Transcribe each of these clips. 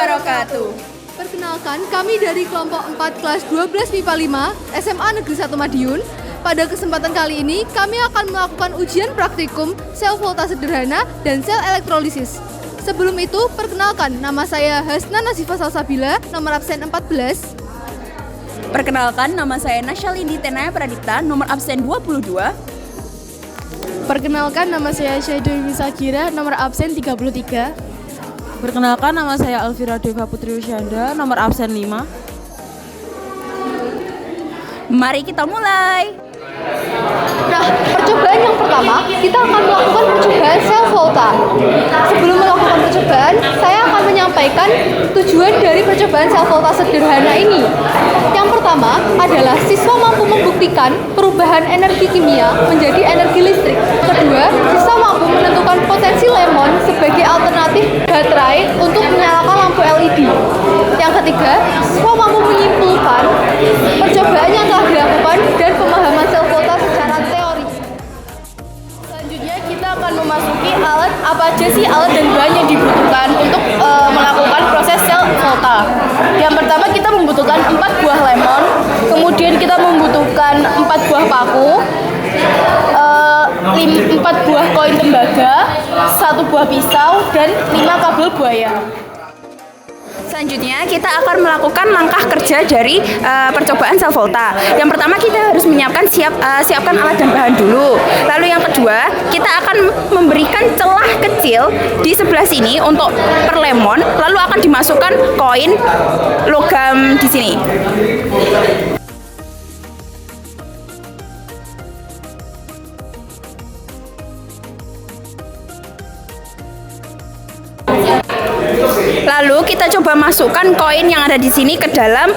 wabarakatuh. Perkenalkan, kami dari kelompok 4 kelas 12 MIPA 5 SMA Negeri 1 Madiun. Pada kesempatan kali ini, kami akan melakukan ujian praktikum sel volta sederhana dan sel elektrolisis. Sebelum itu, perkenalkan, nama saya Hasna Nazifa Salsabila, nomor absen 14. Perkenalkan, nama saya Nasyalindi Tenaya Pradipta, nomor absen 22. Perkenalkan, nama saya Syaidu Wisakira, nomor absen 33. Perkenalkan, nama saya Alvira Deva Putri Usyanda, nomor absen 5. Mari kita mulai. Nah, percobaan yang pertama, kita akan melakukan percobaan sel volta. Sebelum melakukan percobaan, saya akan menyampaikan tujuan dari percobaan sel volta sederhana ini. Yang pertama adalah siswa mampu membuktikan perubahan energi kimia menjadi energi listrik. Kedua, siswa mampu menentukan potensi lemon sebagai alternatif baterai untuk menyalakan lampu LED. Yang ketiga, siswa mampu menyimpulkan percobaan yang telah dilakukan dan pemahaman sel volta secara teori. Selanjutnya kita akan memasuki alat apa aja sih alat dan bahan yang dibutuhkan untuk melakukan proses sel volta. Yang pertama kita membutuhkan 4 buah lemon, kemudian kita membutuhkan 4 buah paku, 4 buah koin tembaga, 1 buah pisau, dan 5 kabel buaya. Selanjutnya kita akan melakukan langkah kerja dari percobaan sel volta. Yang pertama kita harus menyiapkan siapkan alat dan bahan dulu. Lalu yang kedua kita akan memberikan celah kecil di sebelah sini untuk per lemon. Lalu akan dimasukkan koin logam di sini. Lalu kita coba masukkan koin yang ada di sini ke dalam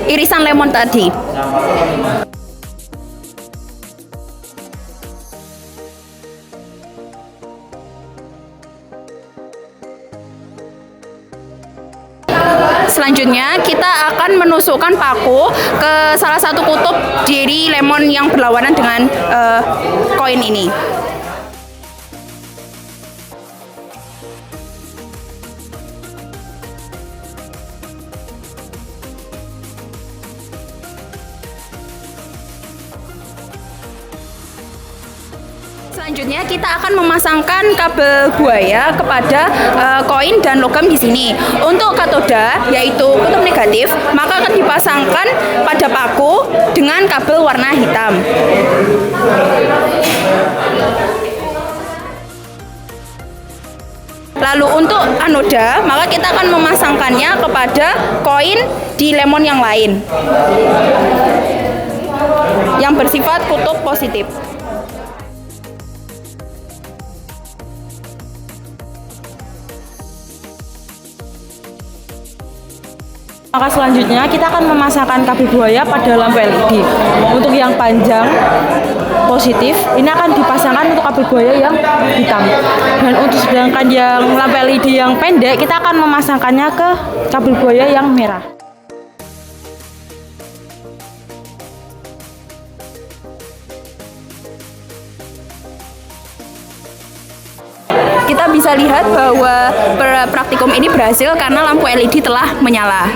irisan lemon tadi. Selanjutnya kita akan menusukkan paku ke salah satu kutub dari lemon yang berlawanan dengan koin ini. Selanjutnya kita akan memasangkan kabel buaya kepada koin dan logam di sini. Untuk katoda yaitu kutub negatif, maka akan dipasangkan pada paku dengan kabel warna hitam. Lalu untuk anoda, maka kita akan memasangkannya kepada koin di lemon yang lain yang bersifat kutub positif. Maka selanjutnya kita akan memasangkan kabel buaya pada lampu LED. Untuk yang panjang positif, ini akan dipasangkan untuk kabel buaya yang hitam. Dan untuk sedangkan yang lampu LED yang pendek, kita akan memasangkannya ke kabel buaya yang merah. Kita bisa lihat bahwa praktikum ini berhasil karena lampu LED telah menyala.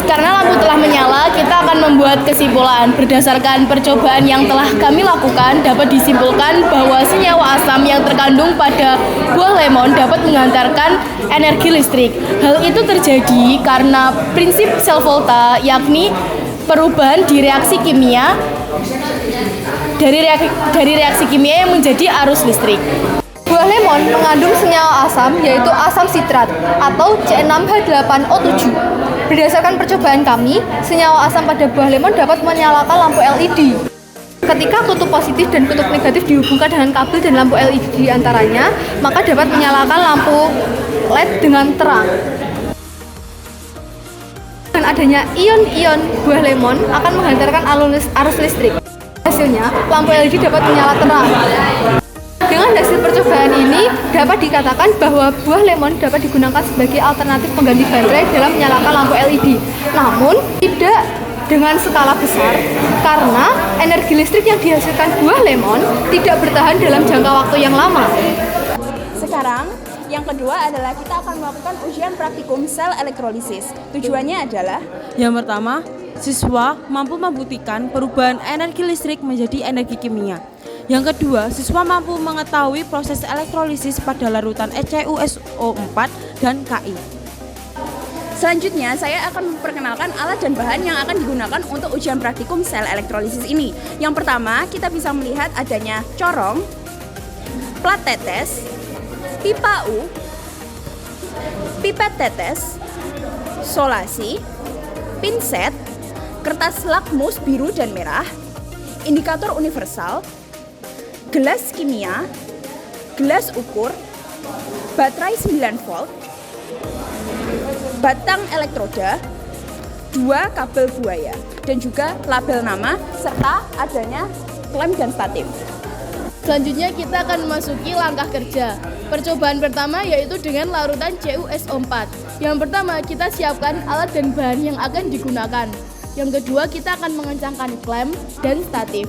Karena lampu telah menyala, kita akan membuat kesimpulan. Berdasarkan percobaan yang telah kami lakukan, dapat disimpulkan bahwa senyawa asam yang terkandung pada buah lemon dapat mengantarkan energi listrik. Hal itu terjadi karena prinsip sel volta, yakni perubahan di reaksi kimia dari reaksi kimia yang menjadi arus listrik. Buah lemon mengandung senyawa asam yaitu asam sitrat atau C6H8O7. Berdasarkan percobaan kami, senyawa asam pada buah lemon dapat menyalakan lampu LED. Ketika kutub positif dan kutub negatif dihubungkan dengan kabel dan lampu LED di antaranya, maka dapat menyalakan lampu LED dengan terang. Dengan adanya ion-ion buah lemon akan menghantarkan arus listrik. Hasilnya, lampu LED dapat menyala terang. Dengan hasil percobaan ini, dapat dikatakan bahwa buah lemon dapat digunakan sebagai alternatif pengganti baterai dalam menyalakan lampu LED. Namun, tidak dengan skala besar, karena energi listrik yang dihasilkan buah lemon tidak bertahan dalam jangka waktu yang lama. Sekarang Yang kedua adalah kita akan melakukan ujian praktikum sel elektrolisis. Tujuannya adalah Yang pertama, siswa mampu membuktikan perubahan energi listrik menjadi energi kimia. Yang kedua, siswa mampu mengetahui proses elektrolisis pada larutan HCuSO4 dan Ki. selanjutnya saya akan memperkenalkan alat dan bahan yang akan digunakan untuk ujian praktikum sel elektrolisis ini. Yang pertama, kita bisa melihat adanya corong, plat tetes, pipa U, pipet tetes, solasi, pinset, kertas lakmus biru dan merah, indikator universal, gelas kimia, gelas ukur, baterai 9 volt, batang elektroda, 2 kabel buaya, dan juga label nama serta adanya klem dan statif. Selanjutnya kita akan memasuki langkah kerja. Percobaan pertama yaitu dengan larutan CuSO4. Yang pertama kita siapkan alat dan bahan yang akan digunakan. Yang kedua kita akan mengencangkan klem dan statif.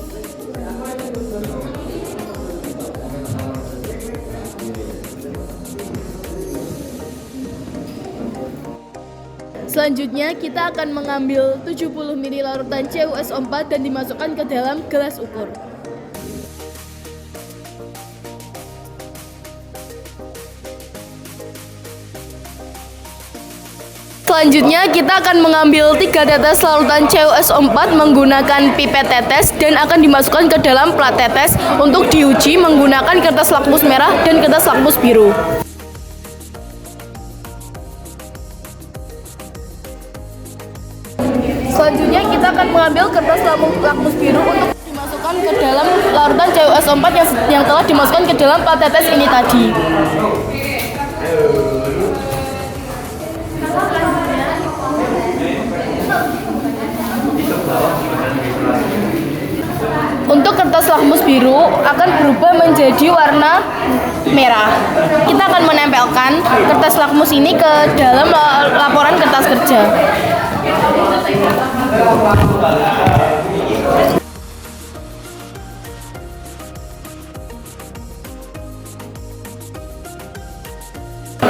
Selanjutnya kita akan mengambil 70 ml larutan CuSO4 dan dimasukkan ke dalam gelas ukur. Selanjutnya kita akan mengambil 3 tetes larutan CuSO4 menggunakan pipet tetes dan akan dimasukkan ke dalam plat tetes untuk diuji menggunakan kertas lakmus merah dan kertas lakmus biru. Selanjutnya kita akan mengambil kertas lakmus biru untuk dimasukkan ke dalam larutan CuSO4 yang telah dimasukkan ke dalam plat tetes ini tadi. Untuk kertas lakmus biru akan berubah menjadi warna merah. Kita akan menempelkan kertas lakmus ini ke dalam laporan kertas kerja.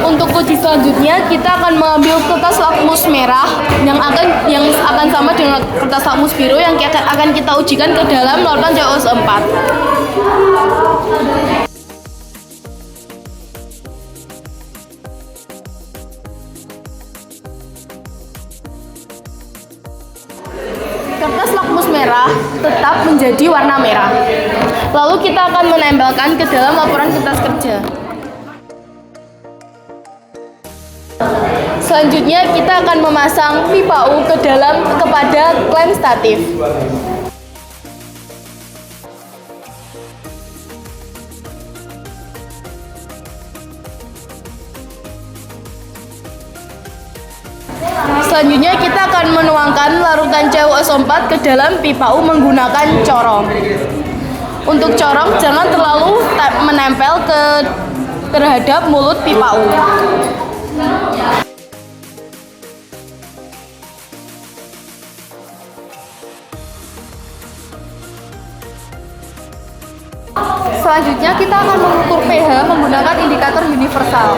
Untuk uji selanjutnya kita akan mengambil kertas lakmus merah yang akan sama dengan kertas lakmus biru yang akan kita ujikan ke dalam larutan CuSO4. Kertas lakmus merah tetap menjadi warna merah. Lalu kita akan menempelkan ke dalam laporan kertas kerja. Selanjutnya kita akan memasang pipa U kepada klem statif. Selanjutnya kita akan menuangkan larutan CuSO4 ke dalam pipa U menggunakan corong. Untuk corong jangan terlalu menempel terhadap mulut pipa U. Selanjutnya kita akan mengukur pH menggunakan indikator universal.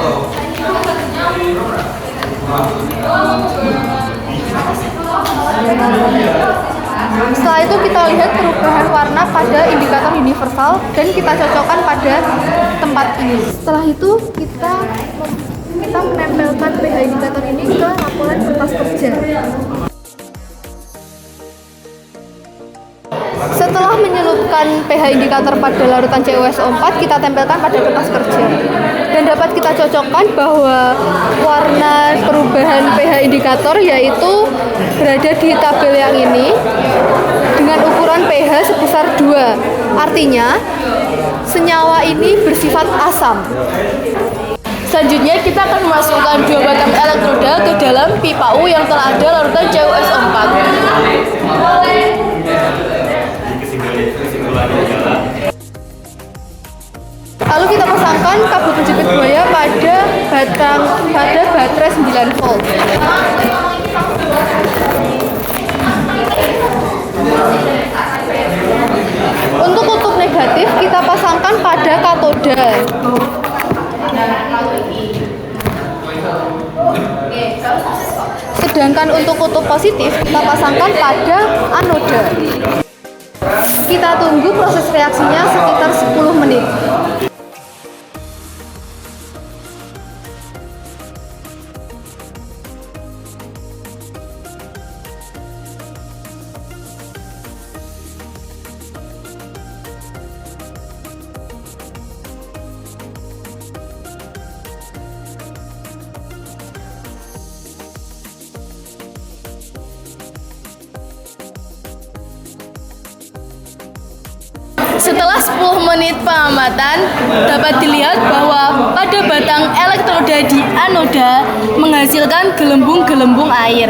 Setelah itu kita lihat perubahan warna pada indikator universal dan kita cocokkan pada tempat ini. Setelah itu kita menempelkan pH indikator ini ke laporan kertas kerja. Setelah menyelupkan pH indikator pada larutan CuSO4, kita tempelkan pada kertas kerja. Dan dapat kita cocokkan bahwa warna perubahan pH indikator yaitu berada di tabel yang ini dengan ukuran pH sebesar 2. Artinya, senyawa ini bersifat asam. Selanjutnya kita akan memasukkan 2 batang elektroda ke dalam pipa U yang telah ada larutan CuSO4. Lalu kita pasangkan kabel penjepit buaya pada baterai 9 volt. Untuk kutub negatif kita pasangkan pada katoda. Sedangkan untuk kutub positif kita pasangkan pada anoda. Kita tunggu proses reaksinya sekitar 10 menit. Setelah 10 menit pengamatan, dapat dilihat bahwa pada batang elektroda di anoda menghasilkan gelembung-gelembung air.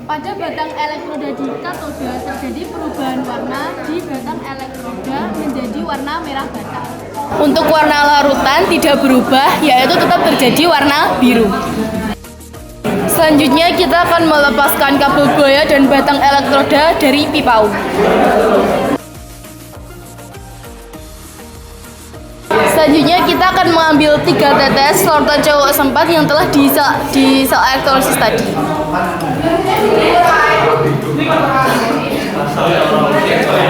Pada batang elektroda di katoda terjadi perubahan warna di batang elektroda menjadi warna merah bata. Untuk warna larutan tidak berubah, yaitu tetap terjadi warna biru. Selanjutnya kita akan melepaskan kabel buaya dan batang elektroda dari pipau. Selanjutnya kita akan mengambil 3 tetes larutan CO4 yang telah di sel elektrolisis tadi.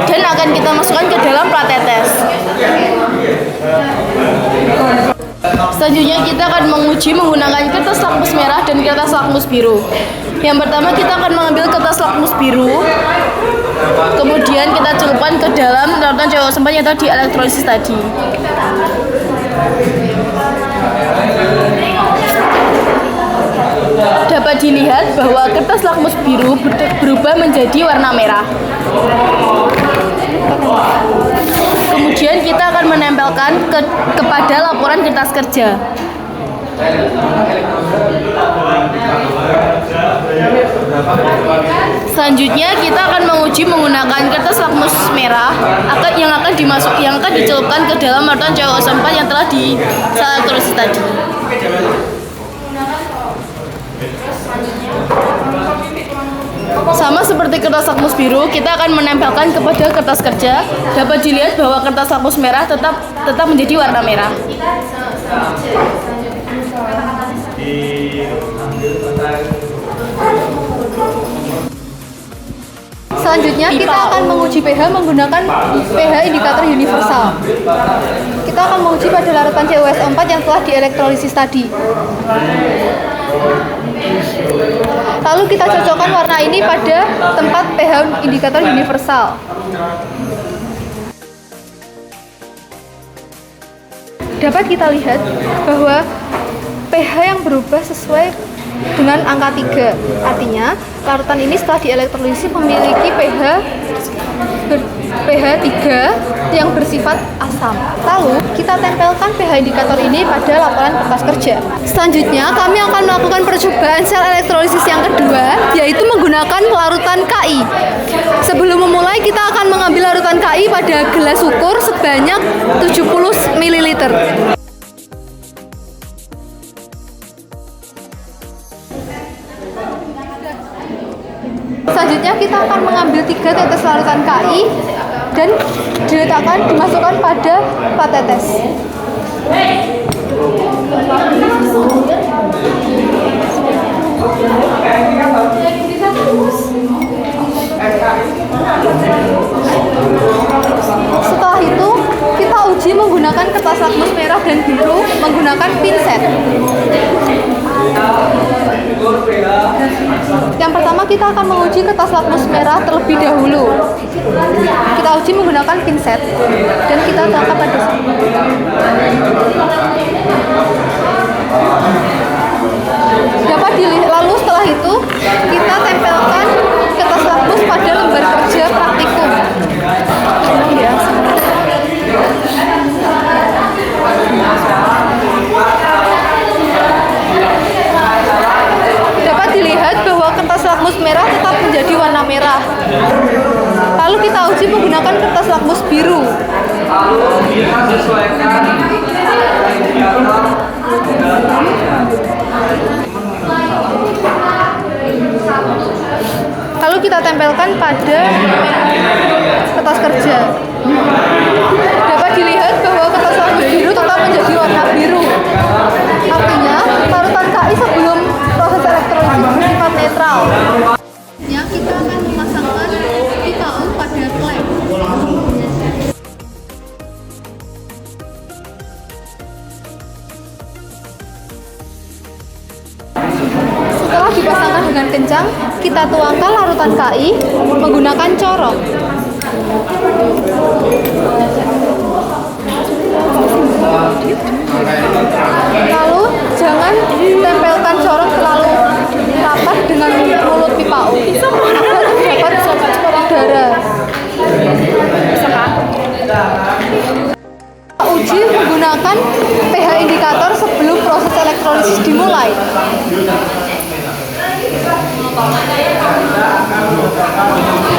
Dan akan kita masukkan ke dalam plat tetes. Selanjutnya kita akan menguji menggunakan kertas lakmus merah dan kertas lakmus biru. Yang pertama kita akan mengambil kertas lakmus biru, kemudian kita celupkan ke dalam larutan CO4 yang telah di elektrolisis tadi. Dapat dilihat bahwa kertas lakmus biru berubah menjadi warna merah. Kemudian kita akan menempelkan kepada laporan kertas kerja. Selanjutnya kita akan menguji menggunakan kertas lakmus merah yang akan dicelupkan ke dalam larutan CO4 yang telah di sel elektrolisis tadi. Sama seperti kertas lakmus biru, kita akan menempelkan kepada kertas kerja. Dapat dilihat bahwa kertas lakmus merah tetap menjadi warna merah. Selanjutnya kita akan menguji pH menggunakan pH indikator universal. Kita akan menguji pada larutan CuSO4 yang telah dielektrolisis tadi. Lalu kita cocokkan warna ini pada tempat pH indikator universal. Dapat kita lihat bahwa pH yang berubah sesuai dengan angka 3. Artinya, larutan ini setelah dielektrolisis memiliki pH 3 yang bersifat asam. Lalu, kita tempelkan pH indikator ini pada laporan kertas kerja. Selanjutnya, kami akan melakukan percobaan sel elektrolisis yang kedua, yaitu menggunakan larutan Ki. Sebelum memulai, kita akan mengambil larutan Ki pada gelas ukur sebanyak 70 ml. Selanjutnya kita akan mengambil 3 tetes larutan Ki dan dimasukkan pada plat tetes. Setelah itu kita uji menggunakan kertas lakmus merah dan biru menggunakan pinset. Yang pertama kita akan menguji kertas lakmus merah terlebih dahulu. Kita uji menggunakan pinset dan kita tangkap pada sini. Dapat dilihat, lalu setelah itu kita tempelkan kertas lakmus pada lembar kerja praktikum. Dapat dilihat bahwa kertas lakmus merah tetap menjadi warna merah. Lalu kita uji menggunakan kertas lakmus biru. Lalu kita tempelkan pada kertas kerja. Dapat dilihat bahwa kertas lakmus biru tetap menjadi warna biru. Artinya, larutan Ki sebelum proses elektrolisis bersifat netral Setelah dipasangkan dengan kencang, kita tuangkan larutan KI menggunakan corong. Lalu jangan tempelkan corong terlalu rapat dengan mulut pipa U agar terdapat udara. Uji menggunakan pH indikator sebelum proses elektrolisis dimulai.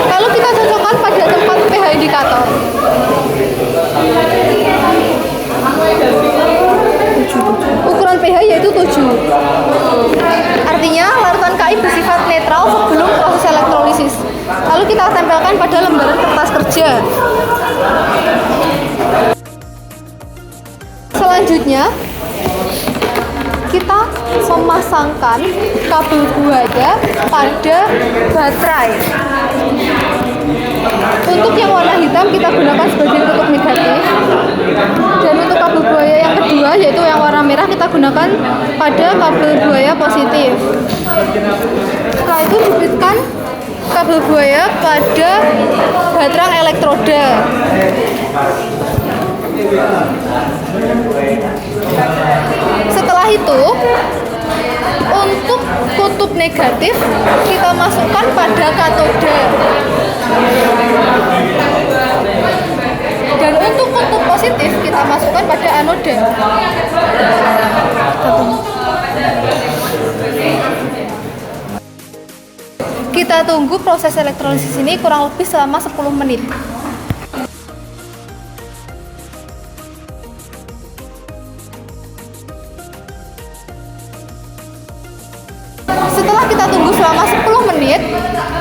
Lalu kita cocokkan pada tempat pH indikator. Ukuran pH yaitu 7. Artinya larutan KI bersifat netral sebelum proses elektrolisis. Lalu kita tempelkan pada lembaran kertas kerja. Selanjutnya, kita memasangkan kabel buaya pada baterai. Untuk yang warna hitam kita gunakan sebagai kutub negatif, dan untuk kabel buaya yang kedua yaitu yang warna merah kita gunakan pada kabel buaya positif. Setelah itu dibitkan kabel buaya pada baterang elektroda. Setelah itu, untuk kutub negatif kita masukkan pada katoda, dan untuk kutub positif kita masukkan pada anoda. Kita tunggu proses elektrolisis ini kurang lebih selama 10 menit. Setelah kita tunggu selama 10 menit,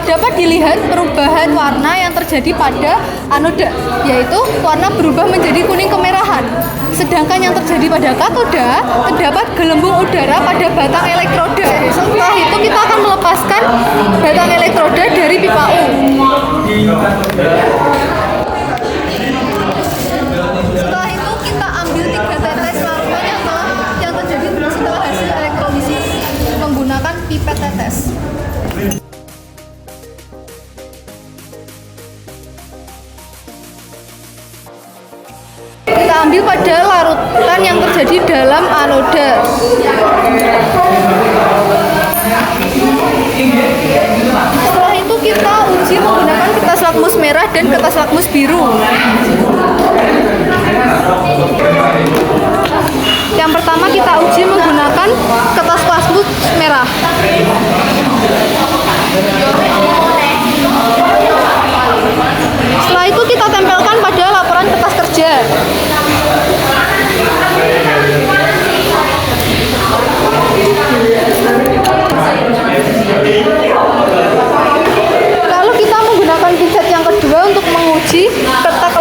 dapat dilihat perubahan warna yang terjadi pada anoda, yaitu warna berubah menjadi kuning kemerahan. Sedangkan yang terjadi pada katoda, terdapat gelembung udara pada batang elektroda. Setelah itu kita akan melepaskan batang elektroda dari pipa U. Setelah itu kita ambil 3 tetes larutan yang terjadi setelah hasil elektrolisis menggunakan pipet tetes. Kita ambil pada larutan yang terjadi dalam anoda. Setelah itu kita uji menggunakan kertas lakmus merah dan kertas lakmus biru. Yang pertama kita uji menggunakan kertas lakmus merah. Setelah itu kita tempelkan pada laporan kertas kerja. Lalu kita menggunakan pinset yang kedua untuk menguji retak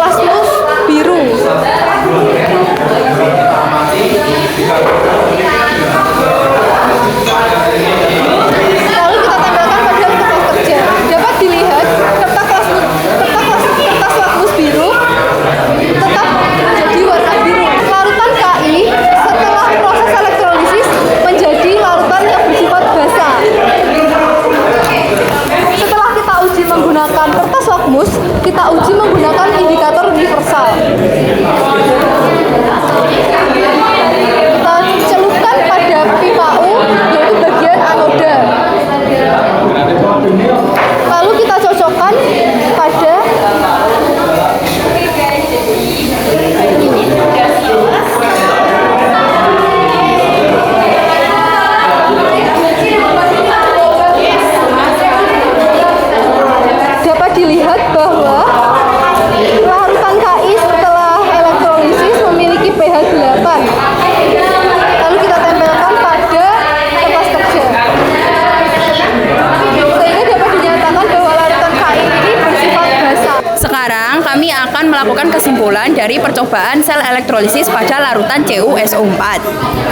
yang akan melakukan kesimpulan dari percobaan sel elektrolisis pada larutan CuSO4.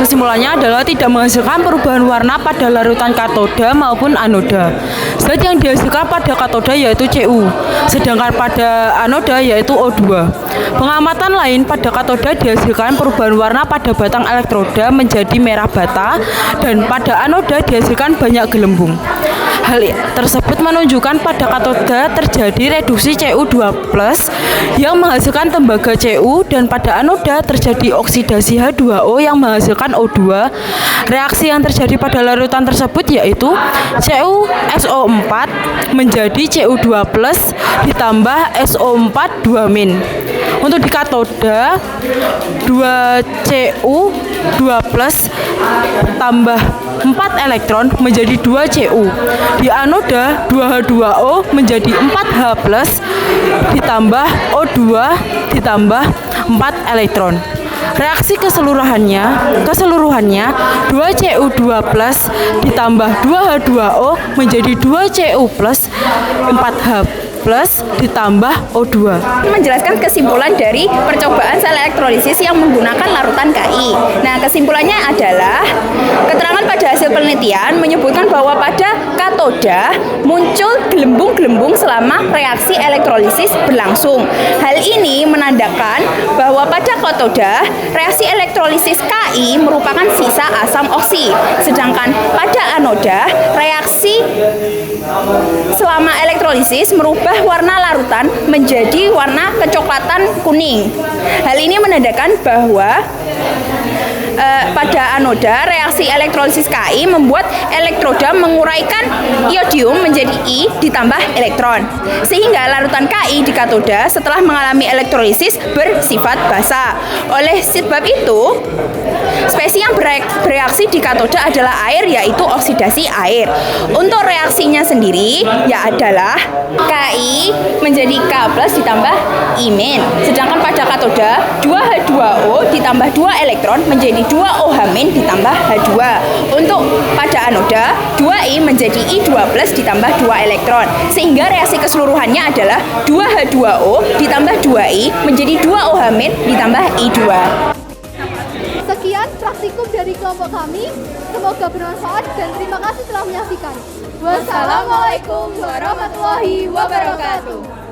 Kesimpulannya adalah tidak menghasilkan perubahan warna pada larutan katoda maupun anoda. Zat yang dihasilkan pada katoda yaitu Cu, sedangkan pada anoda yaitu O2. Pengamatan lain pada katoda dihasilkan perubahan warna pada batang elektroda menjadi merah bata dan pada anoda dihasilkan banyak gelembung. Hal tersebut menunjukkan pada katoda terjadi reduksi Cu2+ yang menghasilkan tembaga Cu dan pada anoda terjadi oksidasi H2O yang menghasilkan O2. Reaksi yang terjadi pada larutan tersebut yaitu CuSO4 menjadi Cu2+ ditambah SO4 2-. Untuk di katoda 2Cu2+ tambah 4 elektron menjadi 2 Cu. Di anoda 2H2O menjadi 4H+ ditambah O2 ditambah 4 elektron. Reaksi keseluruhannya 2Cu2+ ditambah 2H2O menjadi 2Cu+ 4H+ ditambah O2. Menjelaskan kesimpulan dari percobaan sel elektrolisis yang menggunakan larutan Ki. Nah, kesimpulannya adalah keterangan pada hasil penelitian menyebutkan bahwa pada katoda muncul gelembung-gelembung selama reaksi elektrolisis berlangsung. Hal ini menandakan bahwa pada katoda reaksi elektrolisis Ki merupakan sisa asam oksi, sedangkan pada anoda reaksi selama elektrolisis merubah warna larutan menjadi warna kecoklatan kuning. Hal ini menandakan bahwa pada anoda reaksi elektrolisis Ki membuat elektroda menguraikan iodium menjadi I ditambah elektron, sehingga larutan Ki di katoda setelah mengalami elektrolisis bersifat basa. Oleh sebab itu, spesies yang bereaksi di katoda adalah air, yaitu oksidasi air. Untuk reaksinya sendiri ya adalah Ki menjadi K+ ditambah I-, sedangkan pada katoda 2H2O ditambah 2 elektron menjadi 2OH- ditambah H2. Untuk pada anoda 2I menjadi I2+ ditambah 2 elektron, sehingga reaksi keseluruhannya adalah 2H2O ditambah 2I menjadi 2OH- ditambah I2. Sekian praktikum dari kelompok kami. Semoga bermanfaat dan terima kasih telah menyaksikan. Wassalamualaikum warahmatullahi wabarakatuh.